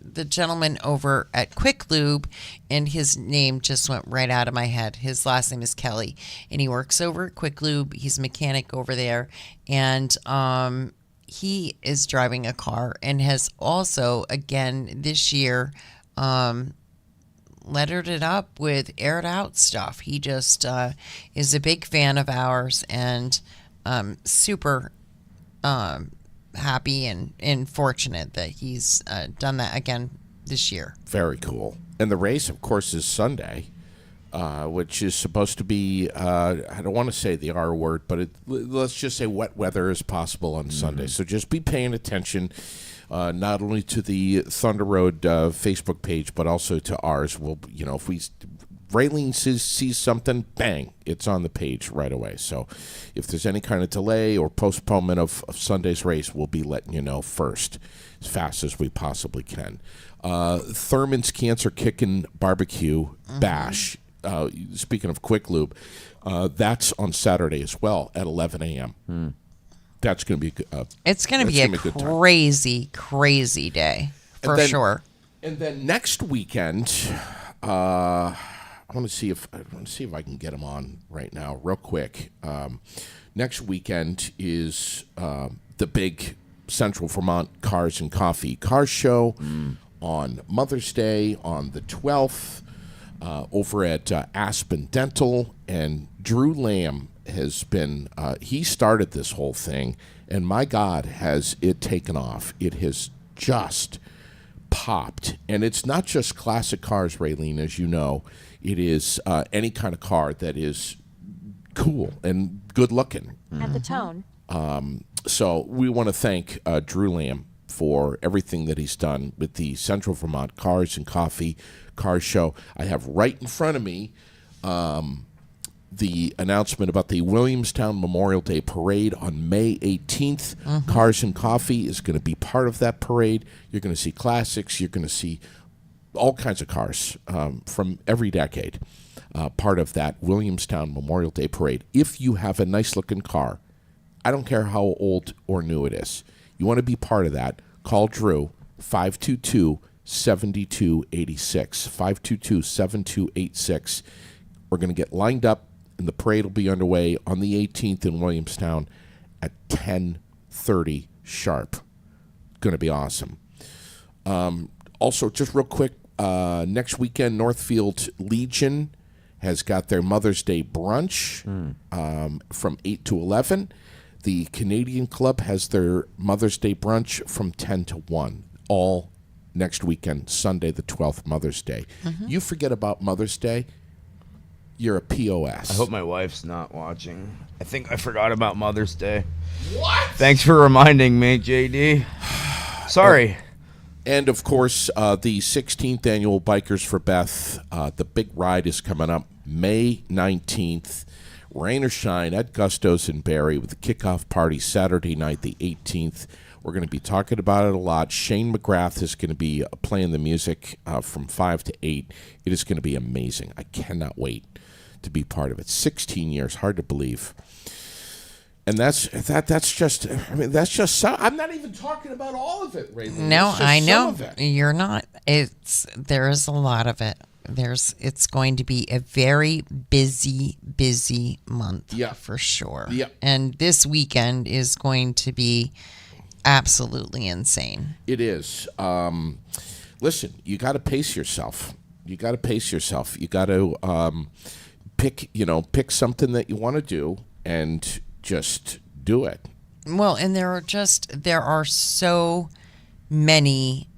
the gentleman over at Quick Lube, and his name just went right out of my head. His last name is Kelly, and he works over at Quick Lube. He's a mechanic over there, and he is driving a car and has also, again, this year, lettered it up with aired out stuff. He just is a big fan of ours, and super happy and fortunate that he's done that again this year. Very cool. And the race, of course, is Sunday, which is supposed to be, I don't want to say the R word, but let's just say wet weather is possible on Sunday. So just be paying attention, not only to the Thunder Road Facebook page, but also to ours. We'll, if Raylene sees something, bang, it's on the page right away. So if there's any kind of delay or postponement of Sunday's race, we'll be letting you know first, as fast as we possibly can. Thurman's Cancer Kickin' Barbecue Bash, speaking of Quick Lube, that's on Saturday as well at 11 a.m. That's going to be It's going to be a good time. crazy day for then- sure. And then next weekend, I want to see if I can get them on right now, real quick. Next weekend is the big Central Vermont Cars and Coffee Car Show on Mother's Day on the 12th over at Aspen Dental, and Drew Lamb has been he started this whole thing, and my God, has it taken off. It has just popped, and it's not just classic cars, Raylene, as you know. It is any kind of car that is cool and good looking. At the tone. So we want to thank Drew Lamb for everything that he's done with the Central Vermont Cars and Coffee Car Show. I have right in front of me the announcement about the Williamstown Memorial Day Parade on May 18th. Cars and Coffee is going to be part of that parade. You're going to see classics. You're going to see all kinds of cars from every decade, part of that Williamstown Memorial Day Parade. If you have a nice-looking car, I don't care how old or new it is, you want to be part of that, call Drew, 522-7286, 522-7286. We're going to get lined up, and the parade will be underway on the 18th in Williamstown at 10:30 sharp. Going to be awesome. Also, just real quick, next weekend, Northfield Legion has got their Mother's Day brunch from 8 to 11. The Canadian Club has their Mother's Day brunch from 10 to 1, all next weekend, Sunday the 12th, Mother's Day. You forget about Mother's Day, You're a POS. I hope my wife's not watching. I think I forgot about Mother's Day. What? Thanks for reminding me, JD. Sorry. And, of course, the 16th annual Bikers for Beth, the big ride is coming up May 19th. Rain or shine at Gusto's in Barrie with the kickoff party Saturday night, the 18th. We're going to be talking about it a lot. Shane McGrath is going to be playing the music from 5 to 8. It is going to be amazing. I cannot wait to be part of it. 16 years, hard to believe. And that's just some. I'm not even talking about all of it, Ray. No, I know you're not. There is a lot of it. It's going to be a very busy month. Yeah, for sure. Yeah, and this weekend is going to be absolutely insane. It is. Listen, you got to pace yourself. You got to pick something that you want to do and just do it. Well, and there are so many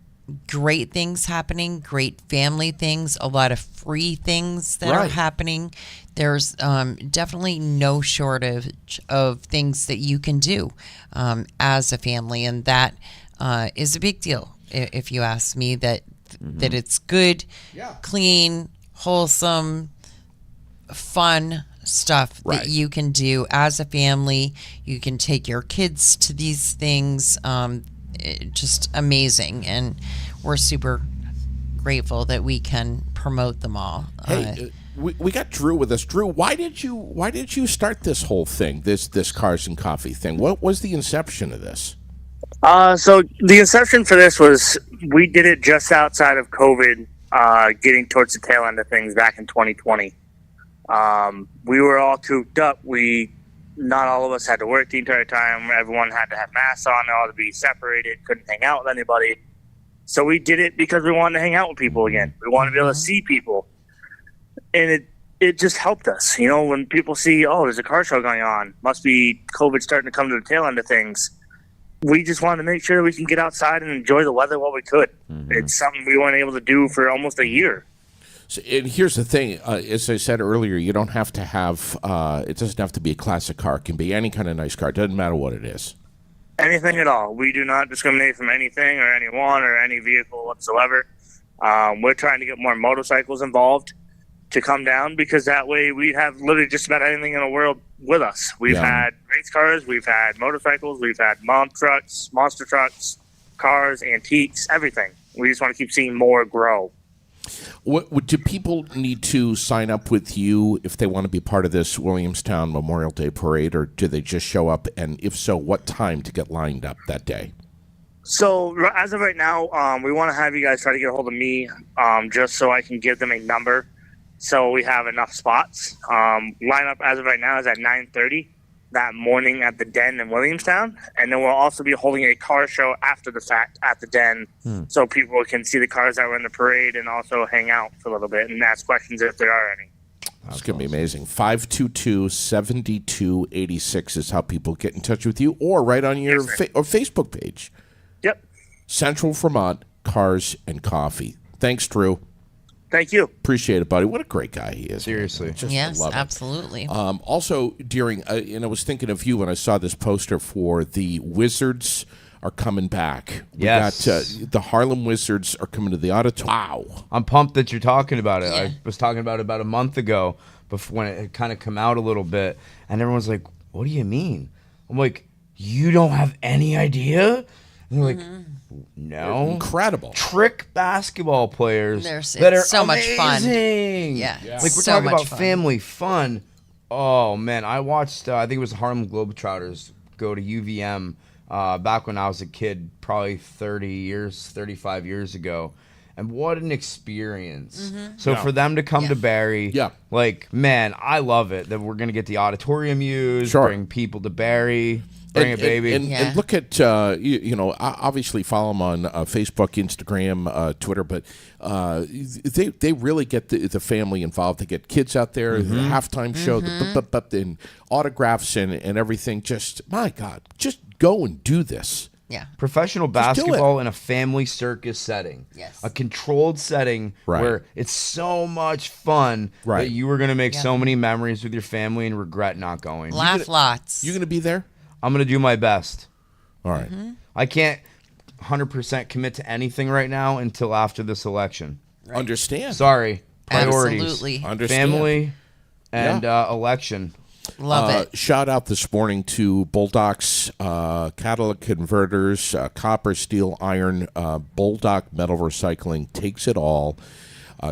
great things happening, great family things, a lot of free things that are happening. There's definitely no shortage of things that you can do as a family, and that is a big deal, if you ask me, that it's good, clean, wholesome, fun stuff that you can do as a family. You can take your kids to these things. Just amazing, and we're super grateful that we can promote them all. Hey, we got Drew with us. Drew, why did you start this whole thing, this Cars and Coffee thing? What was the inception of this? So the inception for this was, we did it just outside of COVID, getting towards the tail end of things back in 2020. We were all cooped up. Not all of us had to work the entire time. Everyone had to have masks on, all to be separated, couldn't hang out with anybody. So we did it because we wanted to hang out with people again. We wanted to be able to see people. And it just helped us. You know, when people see, oh, there's a car show going on, must be COVID starting to come to the tail end of things. We just wanted to make sure that we can get outside and enjoy the weather while we could. It's something we weren't able to do for almost a year. So, and here's the thing, as I said earlier, you don't have to have, it doesn't have to be a classic car. It can be any kind of nice car. It doesn't matter what it is. Anything at all. We do not discriminate from anything or anyone or any vehicle whatsoever. We're trying to get more motorcycles involved to come down, because that way we have literally just about anything in the world with us. We've had race cars, we've had motorcycles, we've had monster trucks, cars, antiques, everything. We just want to keep seeing more grow. What do people need to sign up with you if they want to be part of this Williamstown Memorial Day Parade, or do they just show up? And if so, what time to get lined up that day? So as of right now, we want to have you guys try to get a hold of me, just so I can give them a number, so we have enough spots. Lineup as of right now is at 9:30 that morning at the Den in Williamstown, and then we'll also be holding a car show after the fact at the Den, so people can see the cars that were in the parade and also hang out for a little bit and ask questions if there are any. It's going to be amazing. 522-7286 is how people get in touch with you, or right on your Facebook page. Yep. Central Vermont Cars and Coffee. Thanks, Drew. Thank you. Appreciate it, buddy. What a great guy he is. Seriously. Yes, love it. absolutely. Also, during, and I was thinking of you when I saw this poster for the Wizards are coming back. Yes. We got, the Harlem Wizards are coming to the auditorium. Wow. I'm pumped that you're talking about it. I was talking about it about a month ago, before when it had kind of come out a little bit, and everyone's like, what do you mean? I'm like, you don't have any idea? And they're like, no. Incredible. Trick basketball players It's that are so much fun. amazing. Yeah. Like, we're So talking much about fun. family fun. Oh, man. I watched, I think it was the Harlem Globetrotters go to UVM back when I was a kid, probably 35 years ago. And what an experience. So for them to come to Barrie, like, man, I love it that we're going to get the auditorium used, bring people to Barrie. Bring it, baby. And look at, obviously follow them on Facebook, Instagram, Twitter, but they really get the family involved. They get kids out there, the halftime show, and autographs and everything. Just, my God, just go and do this. Yeah. Professional Just do it. basketball in a family circus setting. Yes. A controlled setting Right. where it's so much fun Right. that you were going to make Yeah. so many memories with your family and regret not going. Laugh lots. You going to be there? I'm going to do my best. All right. I can't 100% commit to anything right now until after this election. Understand. Sorry. Priorities. Absolutely. Understand. Family and election. Love it. Shout out this morning to Bulldogs, catalytic converters, copper, steel, iron. Bulldog Metal Recycling takes it all.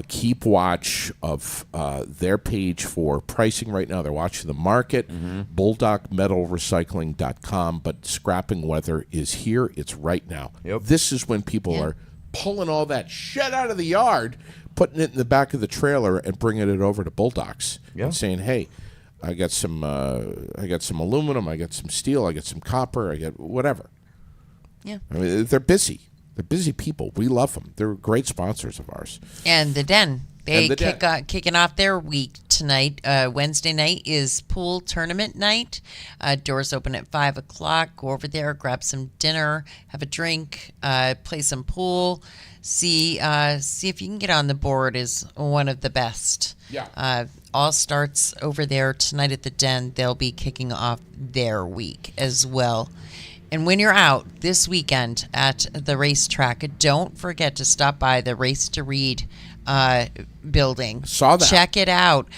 Keep watch of their page for pricing right now. They're watching the market, bulldogmetalrecycling.com. But scrapping weather is here. It's right now. Yep. This is when people are pulling all that shit out of the yard, putting it in the back of the trailer, and bringing it over to Bulldogs Yeah. and saying, "Hey, I got some aluminum, I got some steel, I got some copper, I got whatever." Yeah. I mean, they're busy. They're busy people. We love them. They're great sponsors of ours. And the Den. They And the Den. kicking off their week tonight. Wednesday night is pool tournament night. Doors open at 5 o'clock. Go over there, grab some dinner, have a drink, play some pool. See if you can get on the board is one of the best. Yeah. All starts over there tonight at the Den. They'll be kicking off their week as well. And when you're out this weekend at the racetrack, don't forget to stop by the Race to Read building. Saw that. Check it out.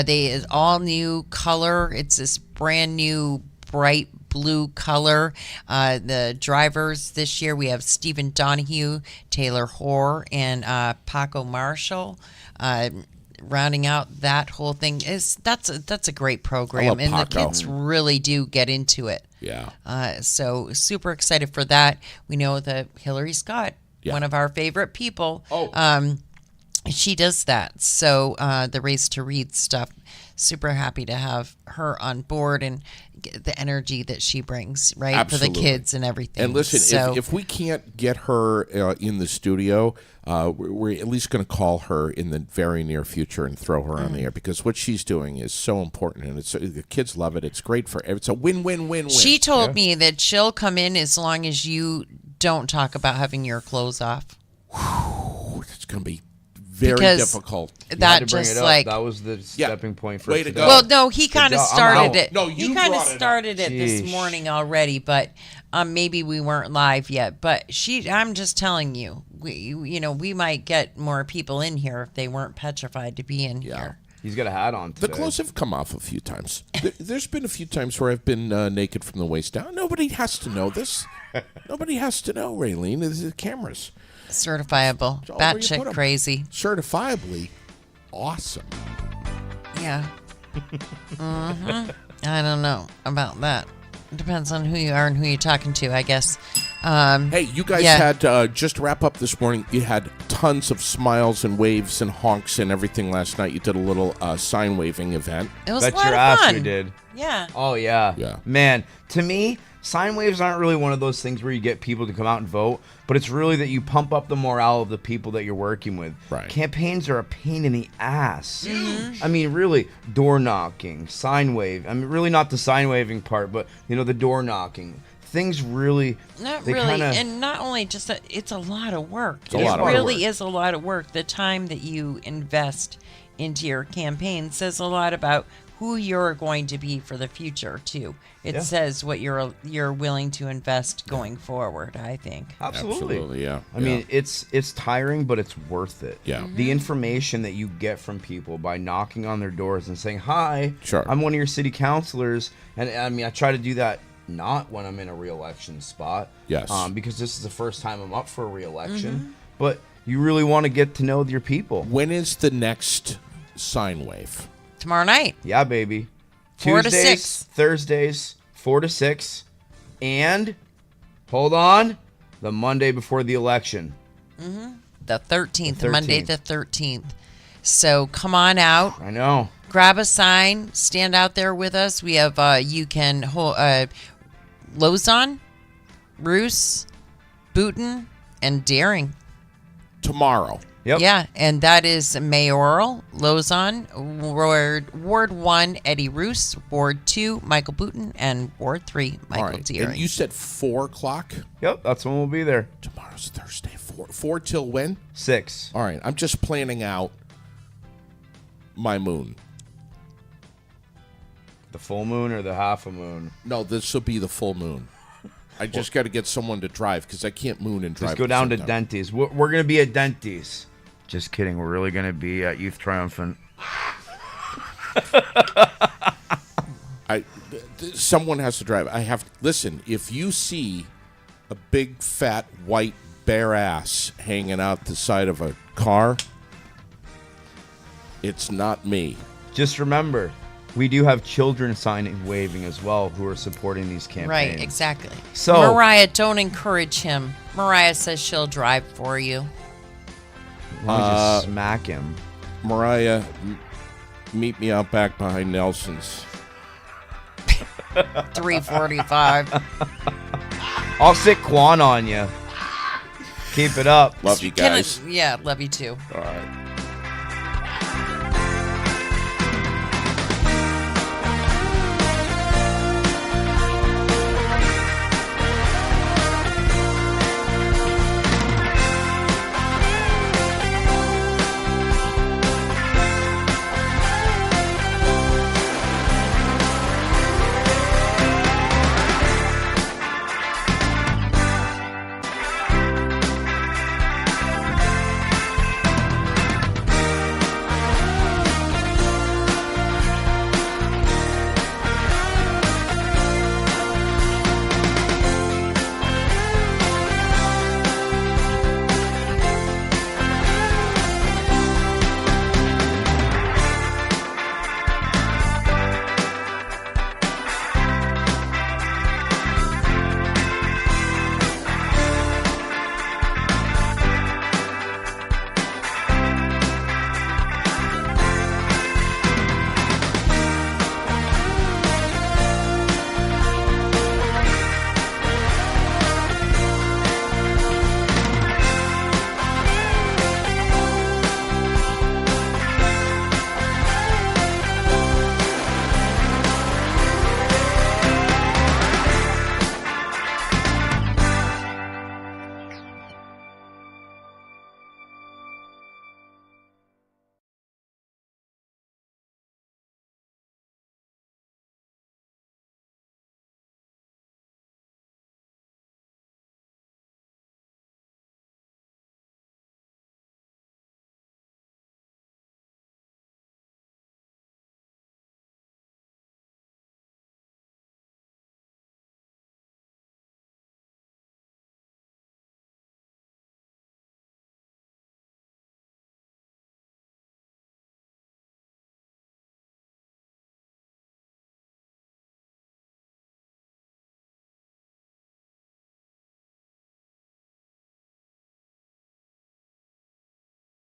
They all new color. It's this brand new bright blue color. The drivers this year, we have Stephen Donahue, Taylor Hoare, and Paco Marshall. Rounding out that whole thing that's a great program, love and the Paco. kids really do get into it. Yeah. So super excited for that. We know that Hillary Scott, Yeah. one of our favorite people, Oh. she does that. So the Race to Read stuff, super happy to have her on board and get the energy that she brings, right? Absolutely. For the kids and everything. And listen, so, if we can't get her in the studio, we're at least going to call her in the very near future and throw her on the air, because what she's doing is so important, and the kids love it. It's great for it's a win-win-win-win. she told me that she'll come in as long as you don't talk about having your clothes off. It's going to be very Because difficult. That Had to bring just it up. like That was the stepping point for Way it to today. go. well, no, he kind of job. I'm started out. it. No, he you kind of brought it up. started it this Sheesh. morning already, but maybe we weren't live yet. But I'm just telling you, we might get more people in here if they weren't petrified to be in here. He's got a hat on The today. clothes have come off a few times. There's been a few times where I've been naked from the waist down. Nobody has to know this. Nobody has to know, Raylene. This is cameras. Certifiable, all where you put 'em. batshit crazy. Certifiably awesome. Yeah. I don't know about that. It depends on who you are and who you're talking to, I guess. Hey, you guys Yeah. had, just to wrap up this morning, you had tons of smiles and waves and honks and everything last night. You did a little sign waving event. It was Bet a lot your of ass fun. we did. Yeah. Oh, yeah. Yeah. Man, to me, sine waves aren't really one of those things where you get people to come out and vote, but it's really that you pump up the morale of the people that you're working with. Right. Campaigns are a pain in the ass. I mean, really, door knocking, sign wave. I mean, really not the sign waving part, but, the door knocking. Things really... Not they really, kinda- and not only just that, it's a lot of work. a lot of work. really is a lot of work. The time that you invest into your campaign says a lot about who you're going to be for the future too. It Yeah. says what you're willing to invest going forward, I think. Absolutely. yeah. I mean, it's tiring, but it's worth it. Yeah. Mm-hmm. The information that you get from people by knocking on their doors and saying, "Hi, Sure. I'm one of your city councilors," and I mean, I try to do that not when I'm in a re-election spot, Yes. because this is the first time I'm up for a re-election. Mm-hmm. But you really want to get to know your people. when is the next sine wave? Tomorrow night. Yeah, baby. 4 to Tuesdays, 6. Thursdays, 4 to 6, and hold on, the Monday before the election. The 13th, The Monday 13th. the 13th. So come on out, I know. grab a sign, stand out there with us. We have you can Lozon, Roos, Booton, and Daring. Tomorrow. Yep. Yeah, and that is Mayoral, Lozon, Ward 1, Eddie Roos, Ward 2, Michael Booton, and Ward 3, All Michael right. Deering. And you said 4 o'clock? Yep, that's when we'll be there. Tomorrow's Thursday. 4 till when? 6. All right. I'm just planning out my moon. The full moon or the half a moon? No, this will be the full moon. I just got to get someone to drive because I can't moon and drive. Just go at the down same to time. Denty's. We're going to be at Denty's. Just kidding. We're really going to be at Youth Triumphant. Someone has to drive. Listen, if you see a big fat white bare ass hanging out the side of a car, it's not me. Just remember, we do have children signing, waving as well, who are supporting these campaigns. Right, exactly. So- Mariah, don't encourage him. Mariah says she'll drive for you. Why don't you just smack him? Mariah, meet me out back behind Nelson's. 3:45. I'll sit Quan on you. Keep it up. Love you guys. Yeah, love you too. All right.